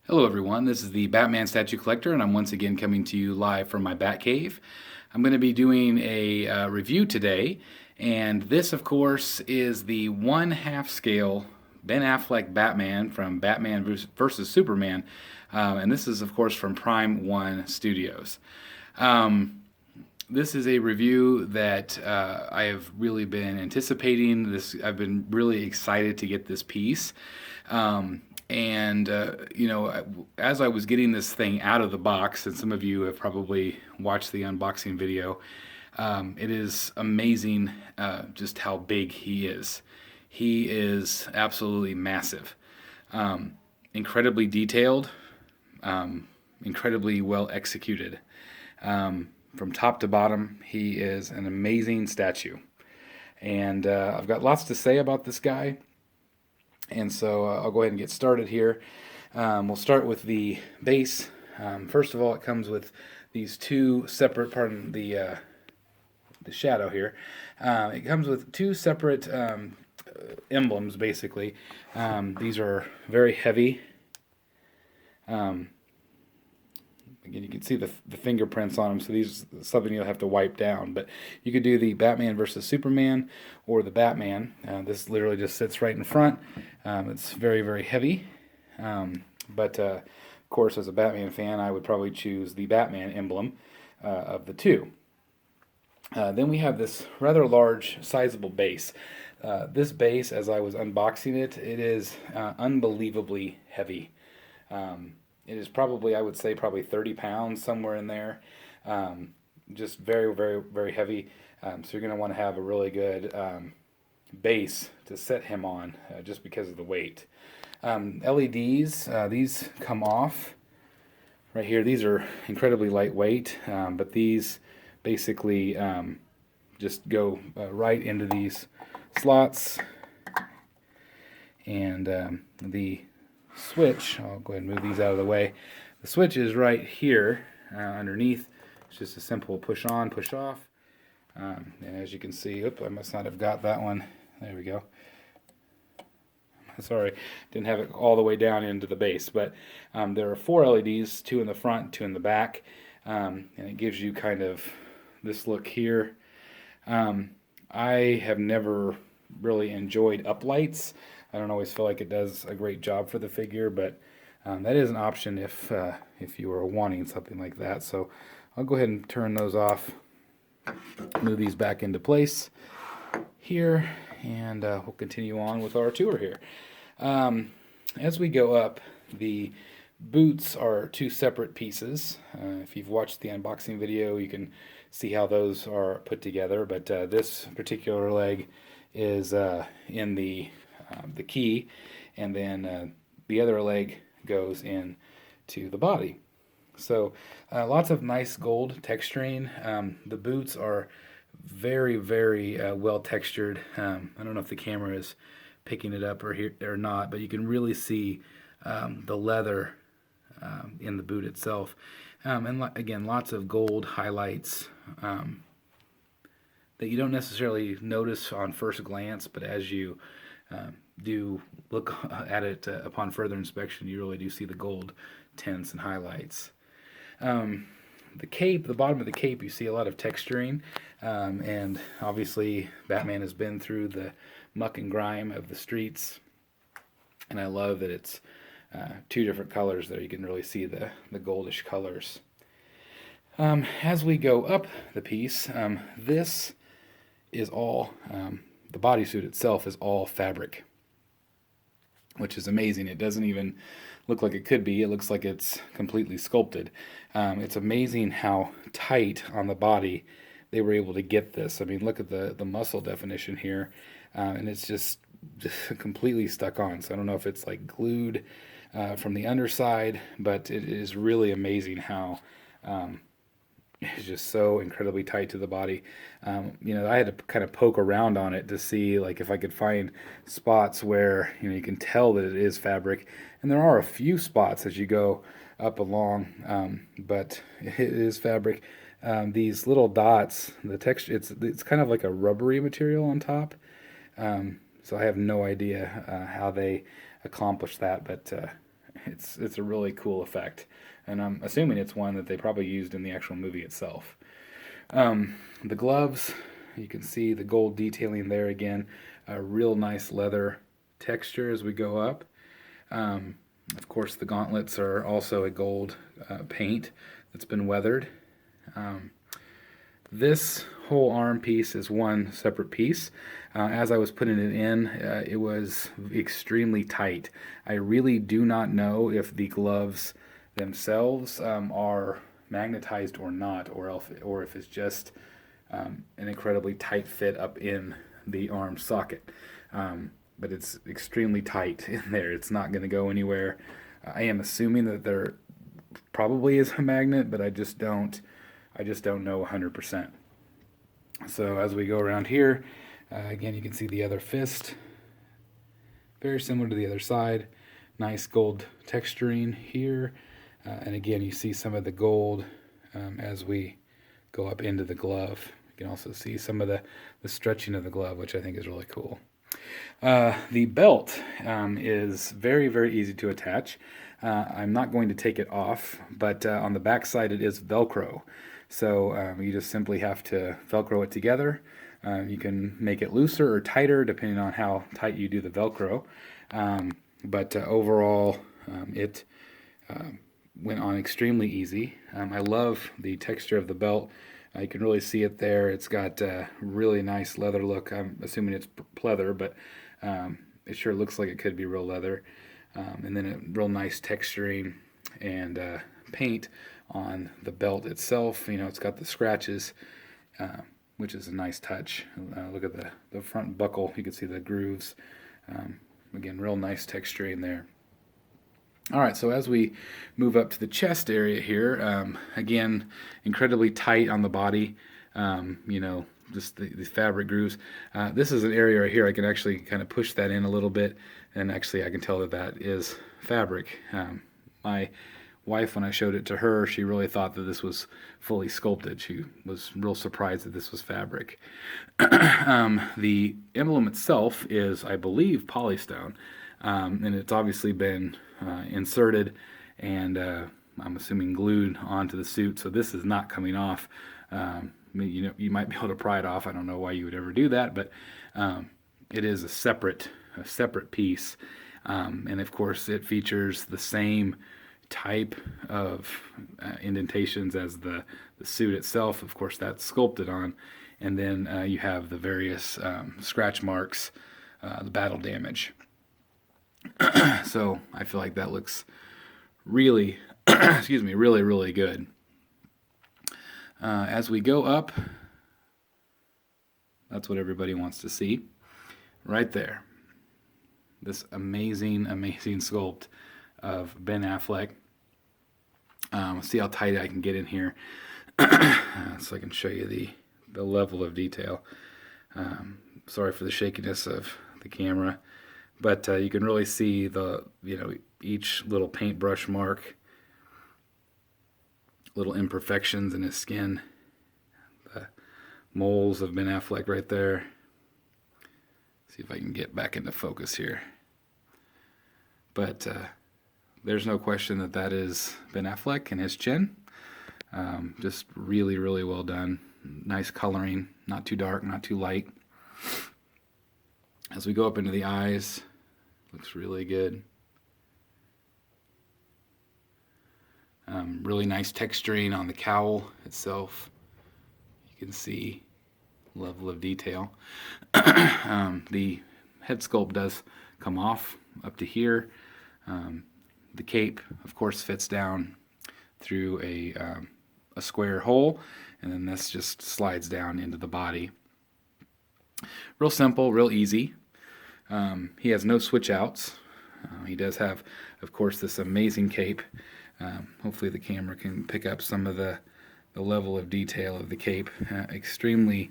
Hello everyone, this is the Batman Statue Collector and I'm once again coming to you live from my Bat Cave. I'm going to be doing a review today, and this of course is the 1/2 scale Ben Affleck Batman from Batman vs. Superman, and this is of course from Prime 1 Studios. This is a review that I have really been anticipating. I've been really excited to get this piece. As I was getting this thing out of the box, and some of you have probably watched the unboxing video, it is amazing just how big he is. He is absolutely massive, incredibly detailed, incredibly well executed. From top to bottom, he is an amazing statue. And I've got lots to say about this guy. And so I'll go ahead and get started here. We'll start with the base. First of all, it comes with these two separate, pardon the shadow here. It comes with two separate emblems, basically. These are very heavy. Again, you can see the fingerprints on them, so these is something you'll have to wipe down. But you could do the Batman versus Superman or the Batman. This literally just sits right in front. It's very, very heavy. But of course, as a Batman fan, I would probably choose the Batman emblem of the two. Then we have this rather large, sizable base. This base, as I was unboxing it, it is unbelievably heavy. It is probably, I would say, probably 30 pounds, somewhere in there. Just very, very, very heavy. So you're going to want to have a really good base to set him on, just because of the weight. LEDs, these come off right here. These are incredibly lightweight, but these basically just go right into these slots. And the switch, I'll go ahead and move these out of the way. The switch is right here underneath. It's just a simple push on, push off. And as you can see, I must not have got that one. There we go. Sorry, didn't have it all the way down into the base. But there are 4 LEDs, 2 in the front, 2 in the back. And it gives you kind of this look here. I have never really enjoyed uplights. I don't always feel like it does a great job for the figure, but that is an option if you are wanting something like that. So I'll go ahead and turn those off, move these back into place here, and we'll continue on with our tour here. As we go up, the boots are 2 separate pieces. If you've watched the unboxing video, you can see how those are put together, but this particular leg is in the key, and then the other leg goes in to the body. So lots of nice gold texturing. The boots are very, very well textured. I don't know if the camera is picking it up or not, but you can really see the leather in the boot itself. And again, lots of gold highlights that you don't necessarily notice on first glance, but as you do look at it upon further inspection, you really do see the gold tints and highlights. The cape, the bottom of the cape, you see a lot of texturing, and obviously Batman has been through the muck and grime of the streets, and I love that it's 2 different colors there. You can really see the goldish colors. As we go up the piece, this is all, the bodysuit itself is all fabric, which is amazing. It doesn't even look like it could be. It looks like it's completely sculpted. It's amazing how tight on the body they were able to get this. I mean, look at the muscle definition here, and it's just completely stuck on. So I don't know if it's like glued from the underside, but it is really amazing how it's just so incredibly tight to the body. I had to kind of poke around on it to see like if I could find spots where you can tell that it is fabric, and there are a few spots as you go up along, but it is fabric. These little dots, the texture, it's kind of like a rubbery material on top. So I have no idea how they accomplished that, but It's a really cool effect, and I'm assuming it's one that they probably used in the actual movie itself. The gloves, you can see the gold detailing there again, a real nice leather texture as we go up. Of course, the gauntlets are also a gold paint that's been weathered. This whole arm piece is one separate piece. As I was putting it in, it was extremely tight. I really do not know if the gloves themselves are magnetized or not, or if it's just an incredibly tight fit up in the arm socket. But it's extremely tight in there. It's not going to go anywhere. I am assuming that there probably is a magnet, but I just don't know 100%. So as we go around here, again, you can see the other fist, very similar to the other side. Nice gold texturing here, and again, you see some of the gold as we go up into the glove. You can also see some of the stretching of the glove, which I think is really cool. The belt is very, very easy to attach. I'm not going to take it off, but on the back side it is Velcro. So you just simply have to Velcro it together. You can make it looser or tighter depending on how tight you do the Velcro. But overall, it went on extremely easy. I love the texture of the belt. You can really see it there. It's got a really nice leather look. I'm assuming it's pleather, but it sure looks like it could be real leather. And then a real nice texturing and paint on the belt itself. You know, it's got the scratches, which is a nice touch. Look at the front buckle. You can see the grooves. Again, real nice texturing there. All right, so as we move up to the chest area here, again, incredibly tight on the body, you know, just the fabric grooves. This is an area right here I can actually kind of push that in a little bit, and actually I can tell that that is fabric. My wife, when I showed it to her, she really thought that this was fully sculpted. She was real surprised that this was fabric. The emblem itself is, I believe, polystone, and it's obviously been inserted and I'm assuming glued onto the suit, so this is not coming off. You know, you might be able to pry it off. I don't know why you would ever do that, but it is a separate piece, and of course it features the same type of indentations as the suit itself. Of course, that's sculpted on, and then you have the various scratch marks, the battle damage. So I feel like that looks really, excuse me, really, really good. As we go up, that's what everybody wants to see, right there. This amazing, amazing sculpt of Ben Affleck. See how tight I can get in here, so I can show you the level of detail. Sorry for the shakiness of the camera. But you can really see each little paintbrush mark, little imperfections in his skin, the moles of Ben Affleck right there. See if I can get back into focus here. But there's no question that that is Ben Affleck and his chin. Just really, really well done. Nice coloring, not too dark, not too light. As we go up into the eyes, looks really good. Really nice texturing on the cowl itself. You can see level of detail. The head sculpt does come off up to here. The cape, of course, fits down through a square hole, and then this just slides down into the body. Real simple, real easy. He has no switch outs. He does have, of course, this amazing cape. Hopefully the camera can pick up some of the level of detail of the cape. Extremely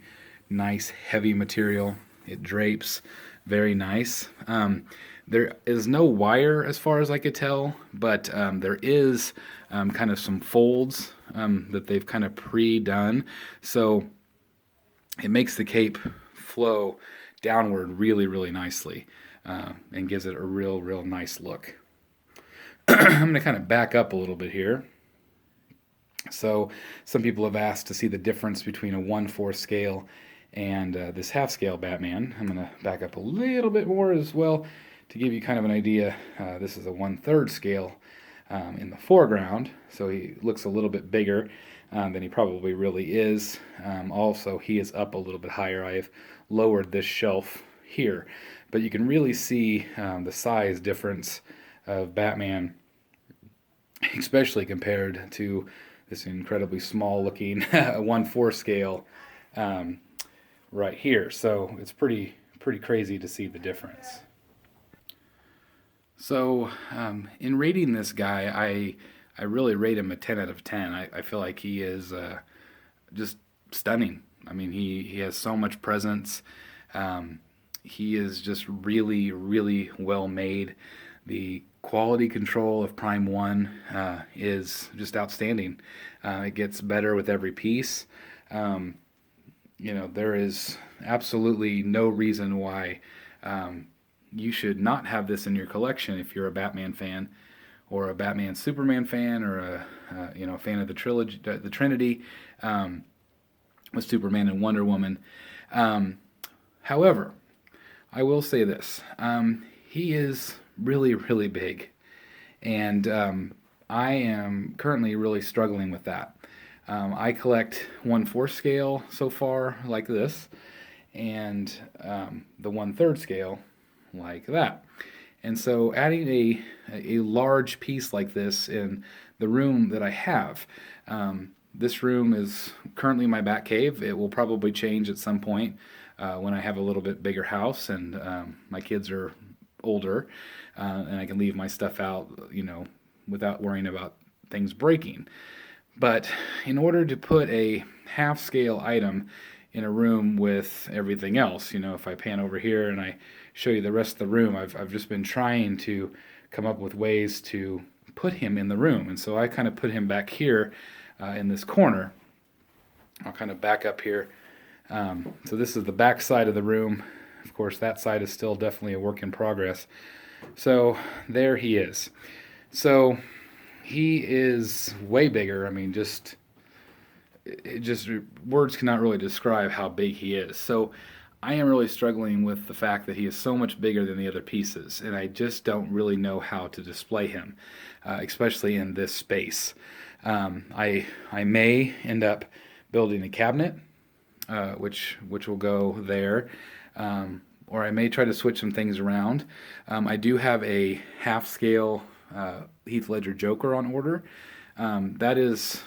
nice, heavy material. It drapes very nice. There is no wire as far as I could tell, but there is kind of some folds that they've kind of pre-done. So it makes the cape flow downward really, really nicely and gives it a real, real nice look. I'm going to kind of back up a little bit here. So some people have asked to see the difference between a 1/4 scale and this half scale Batman. I'm going to back up a little bit more as well to give you kind of an idea. This is a 1/3 scale in the foreground, so he looks a little bit bigger than he probably really is. Also, he is up a little bit higher. I've lowered this shelf here, but you can really see the size difference of Batman, especially compared to this incredibly small looking 1/4 scale right here. So it's pretty crazy to see the difference. So in rating this guy, I really rate him a 10 out of 10. I feel like he is just stunning. I mean, he has so much presence. He is just really well made. The quality control of Prime 1 is just outstanding. It gets better with every piece. There is absolutely no reason why you should not have this in your collection if you're a Batman fan, or a Batman Superman fan, or a fan of the trilogy, the Trinity, with Superman and Wonder Woman. However, I will say this: he is really big, and I am currently really struggling with that. I collect 1/4 scale so far, like this, and the 1/3 scale, like that. And so adding a large piece like this in the room that I have, this room is currently my bat cave. It will probably change at some point when I have a little bit bigger house and my kids are older, and I can leave my stuff out, without worrying about things breaking. But in order to put a half scale item in a room with everything else, if I pan over here and I show you the rest of the room, I've just been trying to come up with ways to put him in the room. And so I kind of put him back here in this corner. I'll kind of back up here. So this is the back side of the room. Of course, that side is still definitely a work in progress. So there he is. So he is way bigger. I mean, just words cannot really describe how big he is. So I am really struggling with the fact that he is so much bigger than the other pieces, and I just don't really know how to display him, especially in this space. I may end up building a cabinet, which will go there, or I may try to switch some things around. I do have a half scale Heath Ledger Joker on order. That is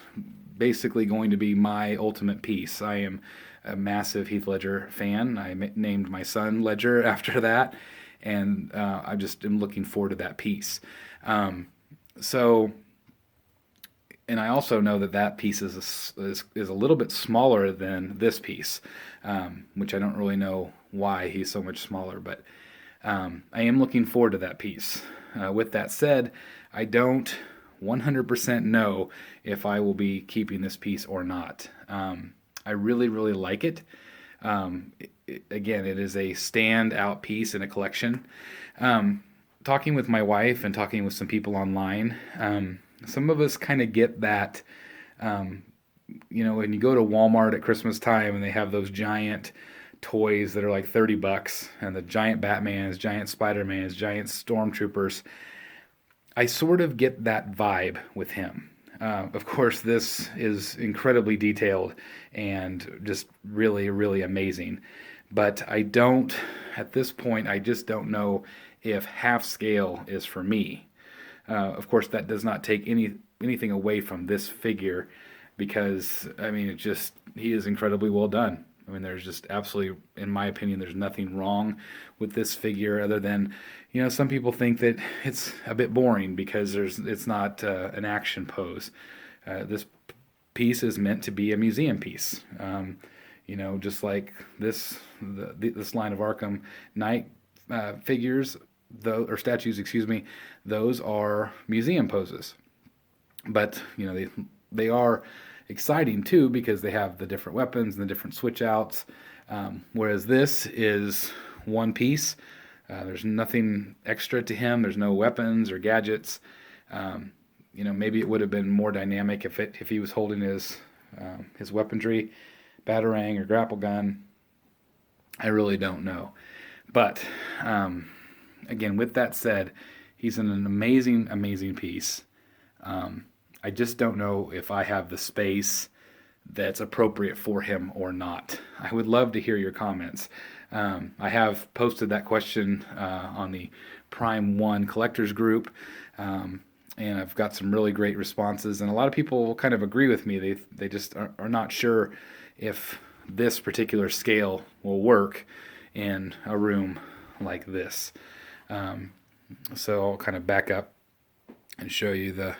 basically going to be my ultimate piece. I am a massive Heath Ledger fan. I named my son Ledger after that, and I just am looking forward to that piece. And I also know that piece is a little bit smaller than this piece, which I don't really know why he's so much smaller, but I am looking forward to that piece. With that said, I don't 100% know if I will be keeping this piece or not. I really like it. Again, it is a standout piece in a collection. Talking with my wife and talking with some people online, some of us kind of get that, when you go to Walmart at Christmas time and they have those giant toys that are like $30, and the giant Batmans, giant Spider-Mans, giant Stormtroopers, I sort of get that vibe with him. Of course, this is incredibly detailed and just really amazing. But at this point, I just don't know if half scale is for me. Of course, that does not take anything away from this figure, because, I mean, he is incredibly well done. I mean, there's just absolutely, in my opinion, there's nothing wrong with this figure other than, some people think that it's a bit boring because it's not an action pose. This piece is meant to be a museum piece. Just like this line of Arkham Knight figures, or statues, excuse me, those are museum poses. But they are exciting too, because they have the different weapons and the different switch outs, whereas this is one piece. There's nothing extra to him. There's no weapons or gadgets. Maybe it would have been more dynamic if he was holding his weaponry, batarang or grapple gun. I really don't know. But again, with that said, he's an amazing, amazing piece. I just don't know if I have the space that's appropriate for him or not. I would love to hear your comments. I have posted that question on the Prime 1 collectors group, and I've got some really great responses. And a lot of people kind of agree with me. They just are not sure if this particular scale will work in a room like this. So I'll kind of back up and show you the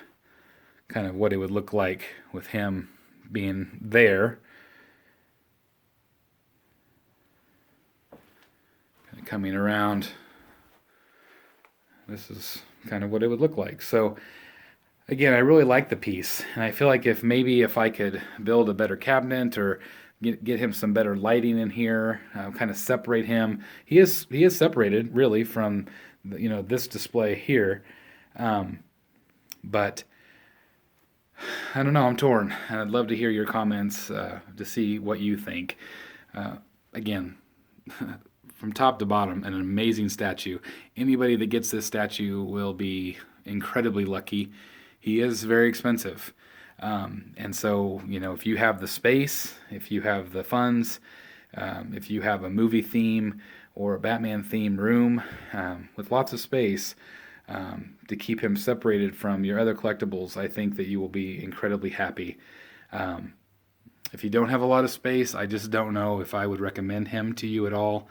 kind of what it would look like with him being there. Kind of coming around. This is kind of what it would look like. So again, I really like the piece, and I feel like if I could build a better cabinet or get him some better lighting in here, kind of separate him. He is separated really from this display here, but I don't know. I'm torn, and I'd love to hear your comments to see what you think. Again, from top to bottom, an amazing statue. Anybody that gets this statue will be incredibly lucky. He is very expensive. And so, if you have the space, if you have the funds, if you have a movie theme or a Batman theme room with lots of space to keep him separated from your other collectibles, I think that you will be incredibly happy. If you don't have a lot of space, I just don't know if I would recommend him to you at all,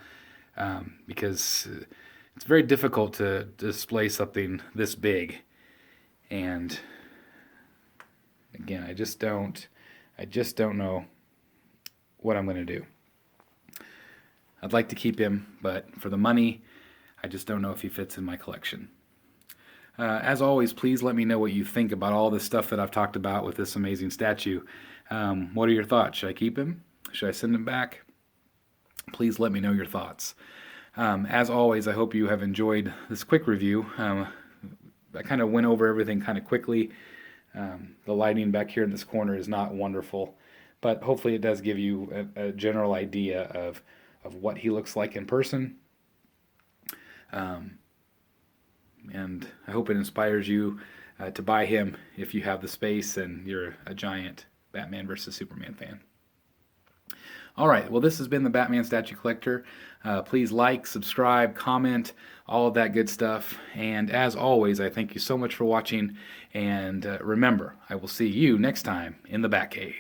because it's very difficult to display something this big. And again, I just don't know what I'm going to do. I'd like to keep him, but for the money, I just don't know if he fits in my collection. As always, please let me know what you think about all this stuff that I've talked about with this amazing statue. What are your thoughts? Should I keep him? Should I send him back? Please let me know your thoughts. As always, I hope you have enjoyed this quick review. I kind of went over everything kind of quickly. The lighting back here in this corner is not wonderful, but hopefully it does give you a general idea of what he looks like in person. And I hope it inspires you to buy him if you have the space and you're a giant Batman vs. Superman fan. All right, well, this has been the Batman Statue Collector. Please like, subscribe, comment, all of that good stuff. And as always, I thank you so much for watching. And remember, I will see you next time in the Batcave.